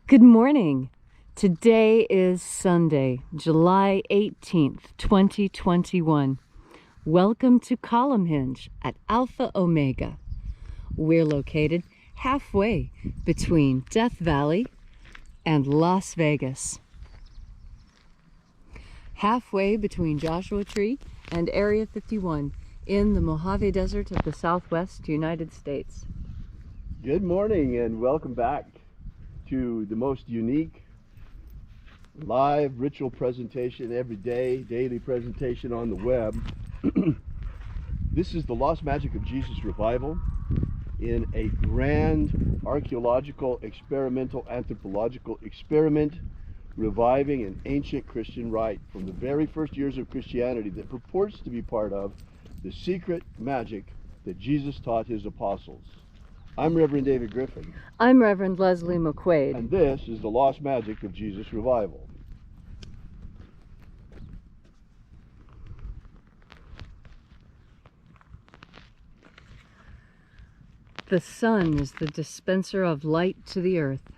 Good morning. Today is Sunday, July 18th, 2021. Welcome to Column Hinge at Alpha Omega. We're located halfway between Death Valley and Las Vegas. Halfway between Joshua Tree and Area 51 in the Mojave Desert of the Southwest United States. Good morning and welcome back to the most unique live ritual presentation every day, daily presentation on the web. This is the Lost Magic of Jesus revival in a grand archaeological, experimental, anthropological experiment reviving an ancient Christian rite from the very first years of Christianity that purports to be part of the secret magic that Jesus taught his apostles. I'm Reverend David Griffin. I'm Reverend Leslie McQuaid. And this is the Lost Magic of Jesus revival. The sun is the dispenser of light to the earth.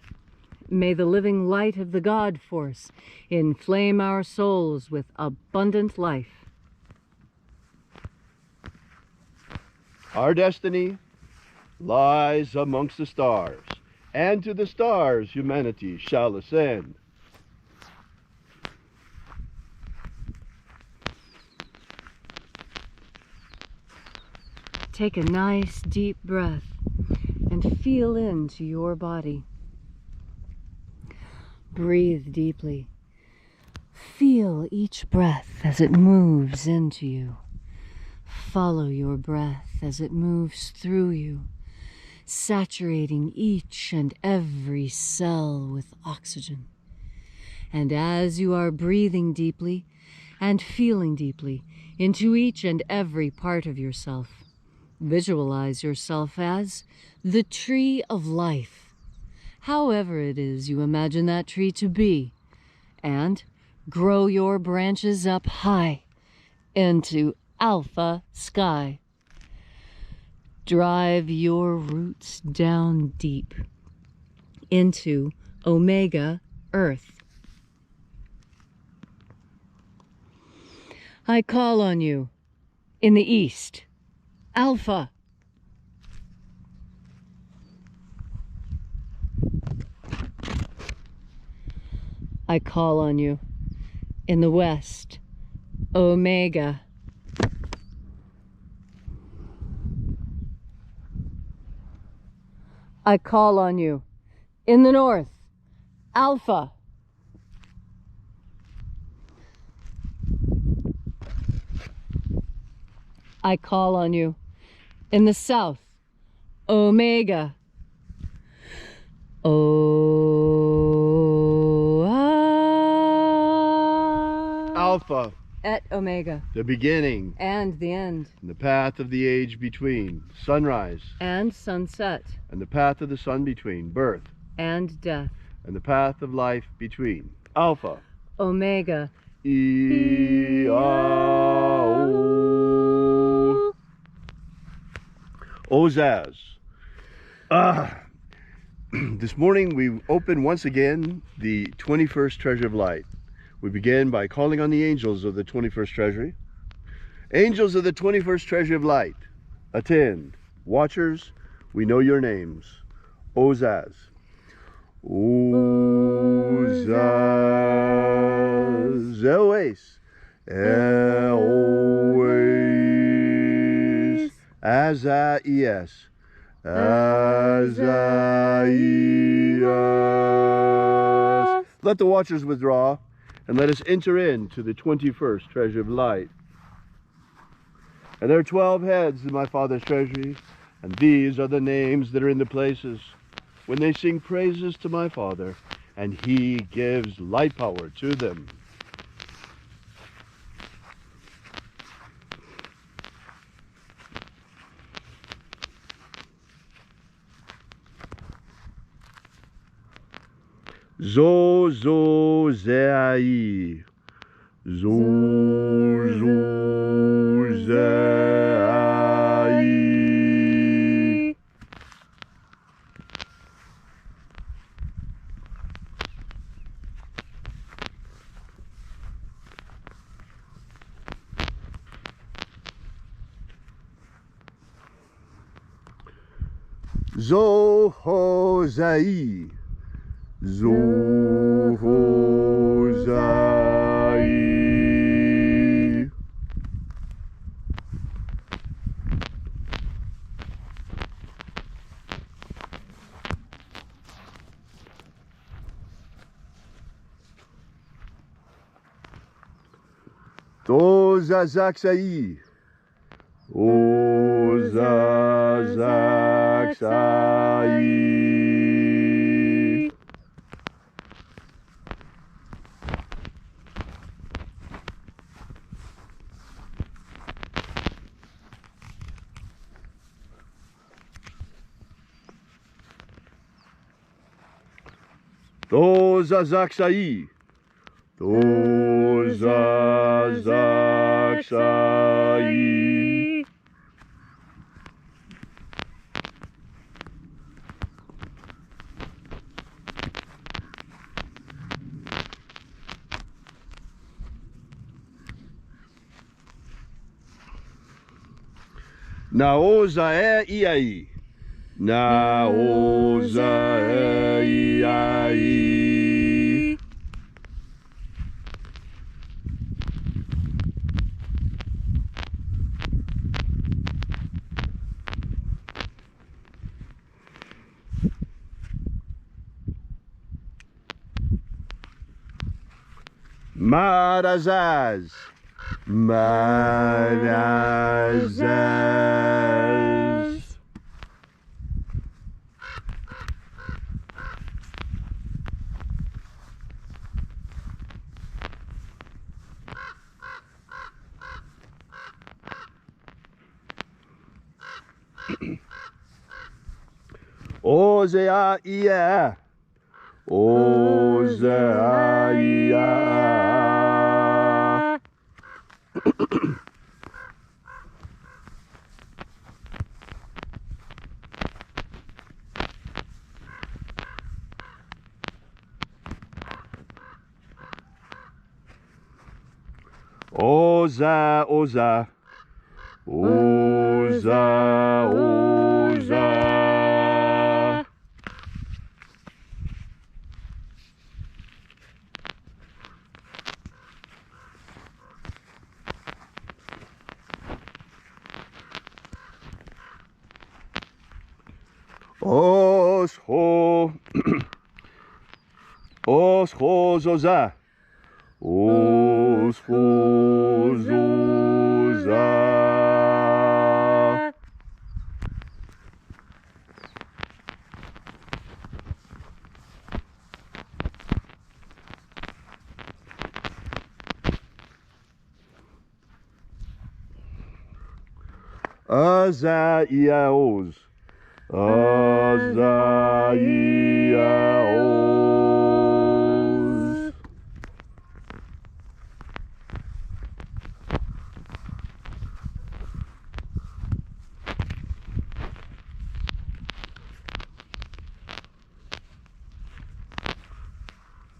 May the living light of the God force inflame our souls with abundant life. Our destiny lies amongst the stars, and to the stars humanity shall ascend. Take a nice deep breath and feel into your body. Breathe deeply. Feel each breath as it moves into you. Follow your breath as it moves through you, saturating each and every cell with oxygen. And as you are breathing deeply and feeling deeply into each and every part of yourself, visualize yourself as the tree of life, however it is you imagine that tree to be, and grow your branches up high into alpha sky. Drive your roots down deep into Omega Earth. I call on you in the east, Alpha. I call on you in the west, Omega. I call on you in the north, Alpha. I call on you in the south, Omega. Alpha. Et Omega. The beginning. And the end. And the path of the age between. Sunrise. And sunset. And the path of the sun between. Birth. And death. And the path of life between. Alpha. Omega. Ozaz. This morning we open once again the 21st Treasure of Light. We begin by calling on the angels of the 21st Treasury. Angels of the 21st Treasury of Light, attend. Watchers, we know your names. Ozaz. Ozaz. Eloes. Eloes. Azaias. Azaias. Let the watchers withdraw, and let us enter into the 21st Treasure of Light. And there are 12 heads in my Father's treasury, and these are the names that are in the places when they sing praises to my Father, and he gives light power to them. Zo zo zeai. Zo zo zeai. Zohozai. Zohozai. Tozazaksai. Ozazaksai. Tozazaksai. Tozazaksai. Naoza e iai. Naoza e iai. Marazaz. Marazaz. Ozea ia. Ozea ia. Oza, oza. Oza, oza. Osho. Osho, zoza. Osho, zoza. Azaiaos. Azaiaos.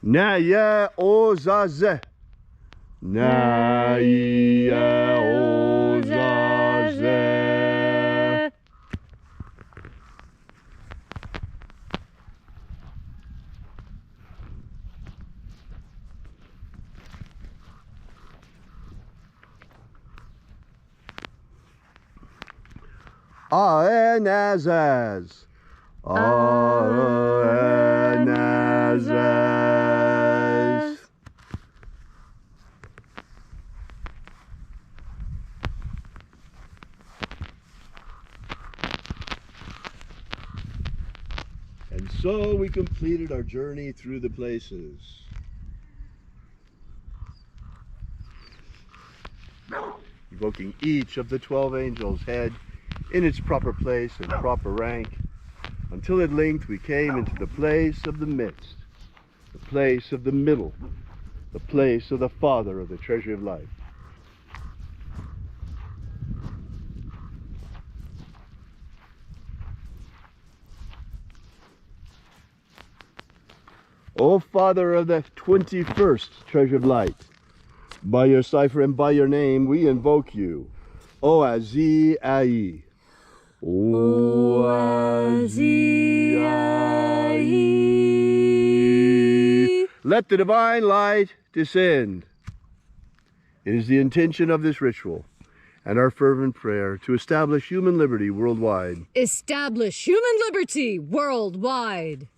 Naya ozaze. Naya ozaze. Aenazaz. Aenazaz. And so we completed our journey through the places. Evoking each of the 12 angels' head in its proper place and proper rank, until at length we came into the place of the midst, the place of the middle, the place of the Father of the treasure of life. O Father of the 21st treasure of light, by your cipher and by your name we invoke you. O Azi Ai. Oaziai. Let the divine light descend. It is the intention of this ritual and our fervent prayer to establish human liberty worldwide. Establish human liberty worldwide.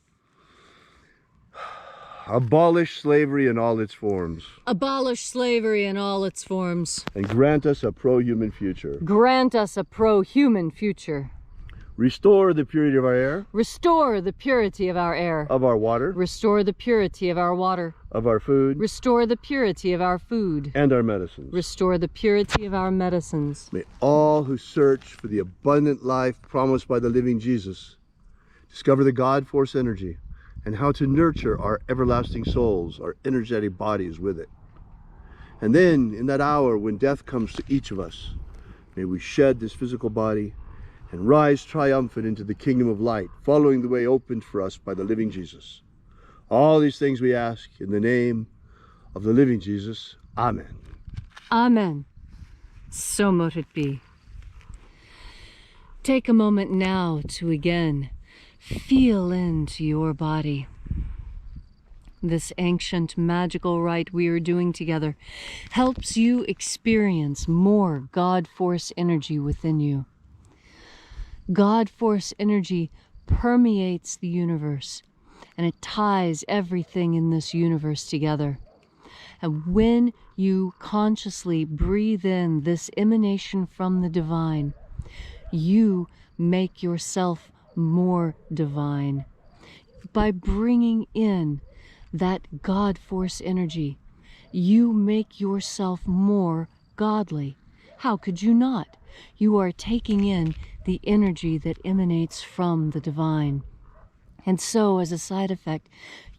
Abolish slavery in all its forms. Abolish slavery in all its forms. And grant us a pro-human future. Grant us a pro-human future. Restore the purity of our air. Restore the purity of our air. Of our water. Restore the purity of our water. Of our food. Restore the purity of our food. And our medicines. Restore the purity of our medicines. May all who search for the abundant life promised by the living Jesus discover the God force energy and how to nurture our everlasting souls, our energetic bodies with it. And then, in that hour when death comes to each of us, may we shed this physical body and rise triumphant into the kingdom of light, following the way opened for us by the living Jesus. All these things we ask in the name of the living Jesus. Amen. Amen. So mote it be. Take a moment now to again feel into your body. This ancient magical rite we are doing together helps you experience more God force energy within you. God force energy permeates the universe, and it ties everything in this universe together. And when you consciously breathe in this emanation from the divine, you make yourself more divine. By bringing in that God force energy, you make yourself more godly. How could you not? You are taking in the energy that emanates from the divine. And so, as a side effect,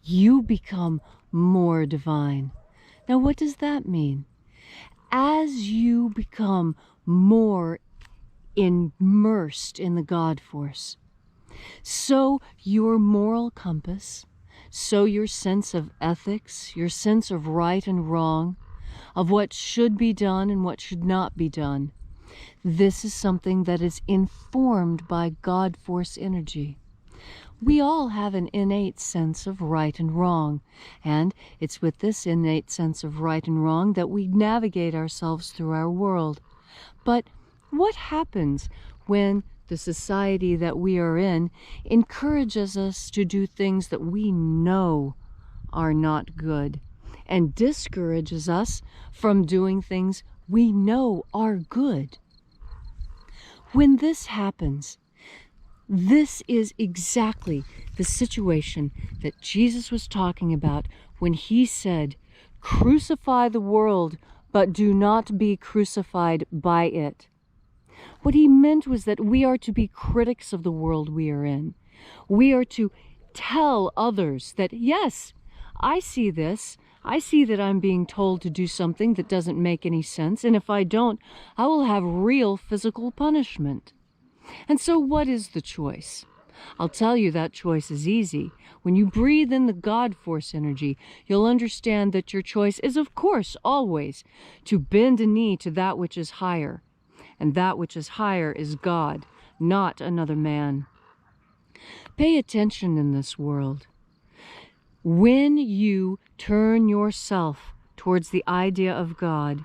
you become more divine. Now, what does that mean? As you become more immersed in the God force, so your moral compass, so your sense of ethics, your sense of right and wrong, of what should be done and what should not be done, this is something that is informed by God force energy. We all have an innate sense of right and wrong, and it's with this innate sense of right and wrong that we navigate ourselves through our world. But what happens when the society that we are in encourages us to do things that we know are not good, and discourages us from doing things we know are good? When this happens, this is exactly the situation that Jesus was talking about when he said, "Crucify the world, but do not be crucified by it." What he meant was that we are to be critics of the world we are in. We are to tell others that, yes, I see this. I see that I'm being told to do something that doesn't make any sense, and if I don't, I will have real physical punishment. And so what is the choice? I'll tell you that choice is easy. When you breathe in the God force energy, you'll understand that your choice is, of course, always to bend a knee to that which is higher. And that which is higher is God, not another man. Pay attention in this world. When you turn yourself towards the idea of God,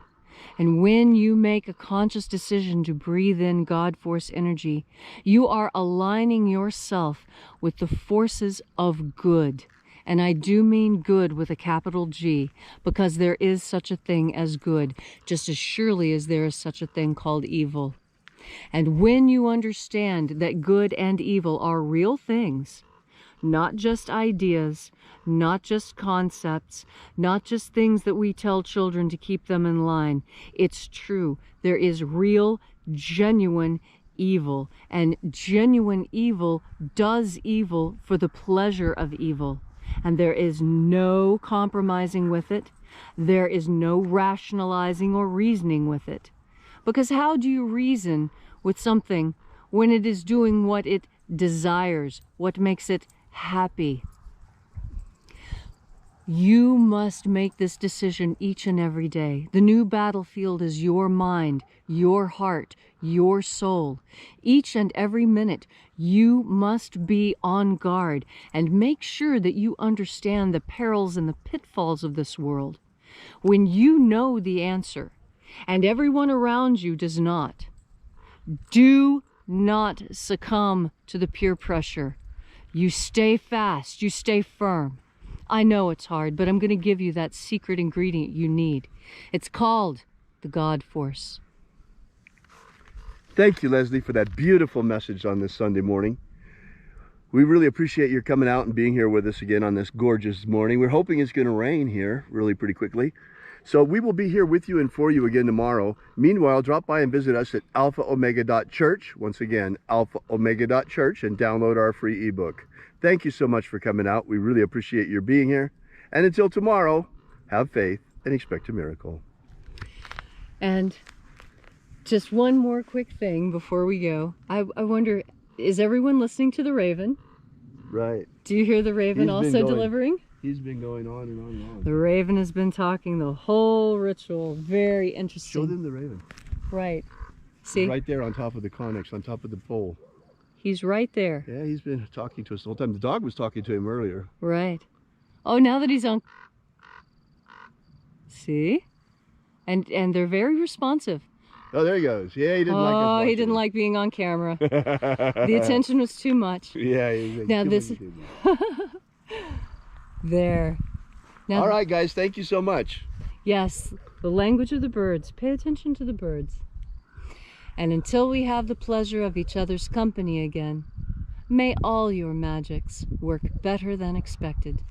and when you make a conscious decision to breathe in God force energy, you are aligning yourself with the forces of good. And I do mean good with a capital G, because there is such a thing as good, just as surely as there is such a thing called evil. And when you understand that good and evil are real things, not just ideas, not just concepts, not just things that we tell children to keep them in line. It's true. There is real, genuine evil, and genuine evil does evil for the pleasure of evil. And there is no compromising with it. There is no rationalizing or reasoning with it. Because how do you reason with something when it is doing what it desires, what makes it happy? You must make this decision each and every day. The new battlefield is your mind, your heart, your soul. Each and every minute, you must be on guard and make sure that you understand the perils and the pitfalls of this world. When you know the answer, and everyone around you does not, do not succumb to the peer pressure. You stay fast, you stay firm. I know it's hard, but I'm going to give you that secret ingredient you need. It's called the God Force. Thank you, Leslie, for that beautiful message on this Sunday morning. We really appreciate your coming out and being here with us again on this gorgeous morning. We're hoping it's going to rain here really pretty quickly. So we will be here with you and for you again tomorrow. Meanwhile, drop by and visit us at alphaomega.church. Once again, alphaomega.church, and download our free ebook. Thank you so much for coming out. We really appreciate your being here. And until tomorrow, have faith and expect a miracle. And just one more quick thing before we go. I wonder, is everyone listening to the Raven? Right. Do you hear the Raven also delivering? He's been going on and on and on. The Raven has been talking the whole ritual. Very interesting. Show them the Raven. Right. See? He's right there on top of the conix, on top of the pole. He's right there. Yeah, he's been talking to us the whole time. The dog was talking to him earlier. Right. Oh, now that he's on... See? And they're very responsive. Oh, there he goes. Yeah, he didn't like us Oh, he watching didn't him. like being on camera. The attention was too much. Yeah, he was Now this... There. Now, all right, guys. Thank you so much. Yes, the language of the birds. Pay attention to the birds. And until we have the pleasure of each other's company again, may all your magics work better than expected.